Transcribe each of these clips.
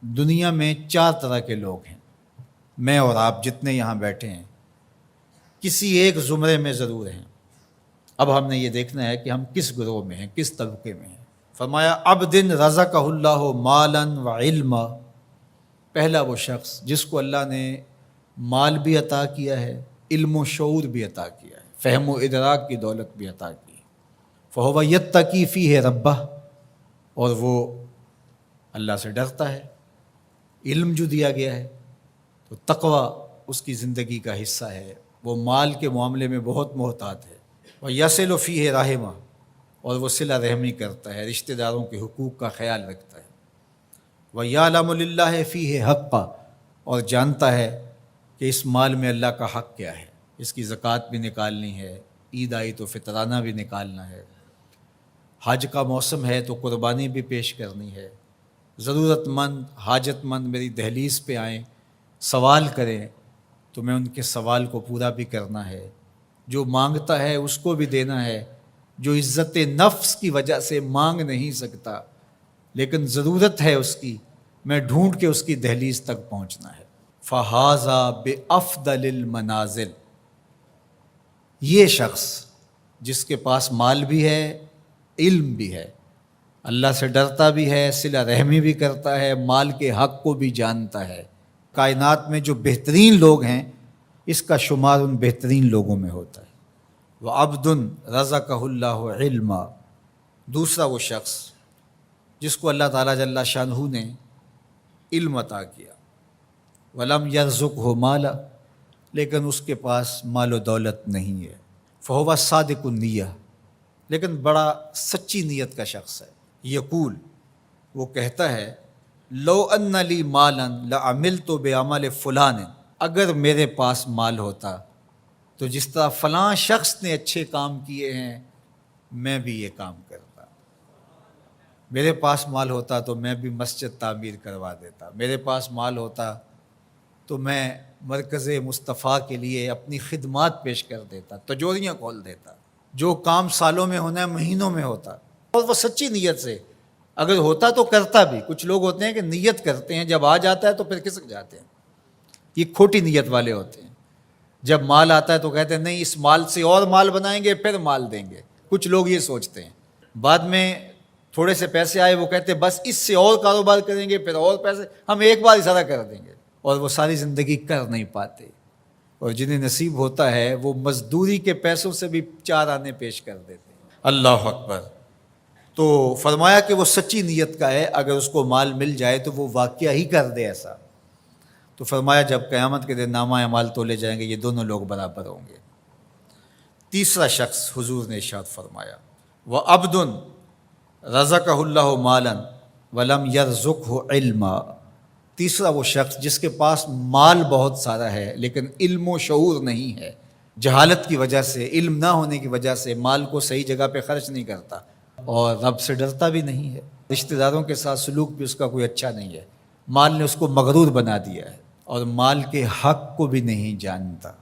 دنیا میں 4 طرح کے لوگ ہیں، میں اور آپ جتنے یہاں بیٹھے ہیں کسی ایک زمرے میں ضرور ہیں۔ اب ہم نے یہ دیکھنا ہے کہ ہم کس گروہ میں ہیں، کس طبقے میں ہیں۔ فرمایا عبد رزقہ اللہ مالا و علما، پہلا وہ شخص جس کو اللہ نے مال بھی عطا کیا ہے، علم و شعور بھی عطا کیا ہے، فہم و ادراک کی دولت بھی عطا کی ہے۔ فہو یتقی فیہ ربہ، اور وہ اللہ سے ڈرتا ہے۔ علم جو دیا گیا ہے تو تقوی اس کی زندگی کا حصہ ہے، وہ مال کے معاملے میں بہت محتاط ہے۔ وَيَصِلُ فِيهِ رَحِمَهُ، اور وہ صلہ رحمی کرتا ہے، رشتہ داروں کے حقوق کا خیال رکھتا ہے۔ وَيَعْلَمُ لِلَّهِ فِيهِ حَقًّا، اور جانتا ہے کہ اس مال میں اللہ کا حق کیا ہے، اس کی زکوٰۃ بھی نکالنی ہے، عید آئی تو فطرانہ بھی نکالنا ہے، حج کا موسم ہے تو قربانی بھی پیش کرنی ہے، ضرورت مند حاجت مند میری دہلیز پہ آئیں سوال کریں تو میں ان کے سوال کو پورا بھی کرنا ہے، جو مانگتا ہے اس کو بھی دینا ہے، جو عزت نفس کی وجہ سے مانگ نہیں سکتا لیکن ضرورت ہے اس کی، میں ڈھونڈ کے اس کی دہلیز تک پہنچنا ہے۔ فَهَذَا بِأَفْضَلِ الْمَنَازِلِ، یہ شخص جس کے پاس مال بھی ہے، علم بھی ہے، اللہ سے ڈرتا بھی ہے، صلہ رحمی بھی کرتا ہے، مال کے حق کو بھی جانتا ہے، کائنات میں جو بہترین لوگ ہیں اس کا شمار ان بہترین لوگوں میں ہوتا ہے۔ وَعَبْدٌ رَزَقَهُ اللَّهُ عِلْمًا، دوسرا وہ شخص جس کو اللہ تعالیٰ جل شانہ نے علم عطا کیا، وَلَمْ يَرْزُقْهُ مَالًا، لیکن اس کے پاس مال و دولت نہیں ہے، فَهُوَ صَادِقُ النِّیَّۃِ، لیکن بڑا سچی نیت کا شخص ہے۔ یقول، وہ کہتا ہے، لو ان لی مالا لعملت بعمل فلان، اگر میرے پاس مال ہوتا تو جس طرح فلاں شخص نے اچھے کام کیے ہیں میں بھی یہ کام کرتا، میرے پاس مال ہوتا تو میں بھی مسجد تعمیر کروا دیتا، میرے پاس مال ہوتا تو میں مرکز مصطفیٰ کے لیے اپنی خدمات پیش کر دیتا، تجوریاں کھول دیتا، جو کام سالوں میں ہونا ہے مہینوں میں ہوتا۔ اور وہ سچی نیت سے اگر ہوتا تو کرتا بھی۔ کچھ لوگ ہوتے ہیں کہ نیت کرتے ہیں، جب آ جاتا ہے تو پھر کھسک جاتے ہیں، یہ کھوٹی نیت والے ہوتے ہیں۔ جب مال آتا ہے تو کہتے ہیں نہیں اس مال سے اور مال بنائیں گے پھر مال دیں گے، کچھ لوگ یہ سوچتے ہیں۔ بعد میں تھوڑے سے پیسے آئے وہ کہتے ہیں بس اس سے اور کاروبار کریں گے، پھر اور پیسے ہم ایک بار اشارہ کر دیں گے، اور وہ ساری زندگی کر نہیں پاتے۔ اور جنہیں نصیب ہوتا ہے وہ مزدوری کے پیسوں سے بھی 4 آنے پیش کر دیتے ہیں۔ اللہ اکبر۔ تو فرمایا کہ وہ سچی نیت کا ہے، اگر اس کو مال مل جائے تو وہ واقعہ ہی کر دے ایسا۔ تو فرمایا جب قیامت کے دن نامہ اعمال تولے جائیں گے یہ دونوں لوگ برابر ہوں گے۔ تیسرا شخص حضور نے ارشاد فرمایا، وَعَبْدٌ رَزَقَهُ اللَّهُ مَالًا وَلَمْ يَرْزُقْهُ عِلْمًا، تیسرا وہ شخص جس کے پاس مال بہت سارا ہے لیکن علم و شعور نہیں ہے، جہالت کی وجہ سے، علم نہ ہونے کی وجہ سے مال کو صحیح جگہ پہ خرچ نہیں کرتا، اور رب سے ڈرتا بھی نہیں ہے، رشتہ داروں کے ساتھ سلوک بھی اس کا کوئی اچھا نہیں ہے، مال نے اس کو مغرور بنا دیا ہے، اور مال کے حق کو بھی نہیں جانتا،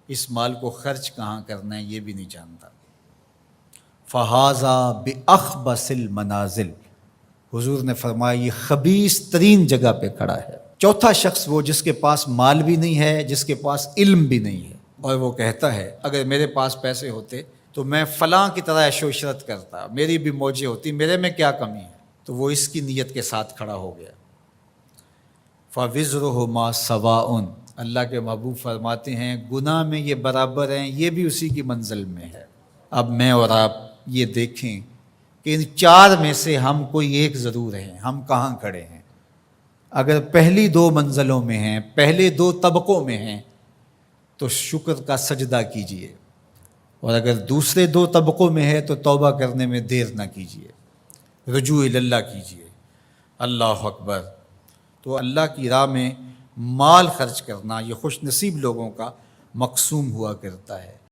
اس مال کو خرچ کہاں کرنا ہے یہ بھی نہیں جانتا۔ فَهَذَا بِأَخْبَثِ الْمَنَازِلِ، حضور نے فرمایا یہ خبیث ترین جگہ پہ کھڑا ہے۔ چوتھا شخص وہ جس کے پاس مال بھی نہیں ہے، جس کے پاس علم بھی نہیں ہے، اور وہ کہتا ہے اگر میرے پاس پیسے ہوتے تو میں فلاں کی طرح عیش و عشرت کرتا، میری بھی موجیں ہوتی، میرے میں کیا کمی ہے، تو وہ اس کی نیت کے ساتھ کھڑا ہو گیا۔ فَوِزْرُهُمَا سَوَاءٌ، اللہ کے محبوب فرماتے ہیں گناہ میں یہ برابر ہیں، یہ بھی اسی کی منزل میں ہے۔ اب میں اور آپ یہ دیکھیں کہ ان 4 میں سے ہم کوئی ایک ضرور ہیں، ہم کہاں کھڑے ہیں۔ اگر پہلی 2 منزلوں میں ہیں، پہلے 2 طبقوں میں ہیں تو شکر کا سجدہ کیجئے، اور اگر دوسرے 2 طبقوں میں ہے تو توبہ کرنے میں دیر نہ کیجیے، رجوع اللہ کیجیے۔ اللہ اکبر۔ تو اللہ کی راہ میں مال خرچ کرنا یہ خوش نصیب لوگوں کا مقسوم ہوا کرتا ہے۔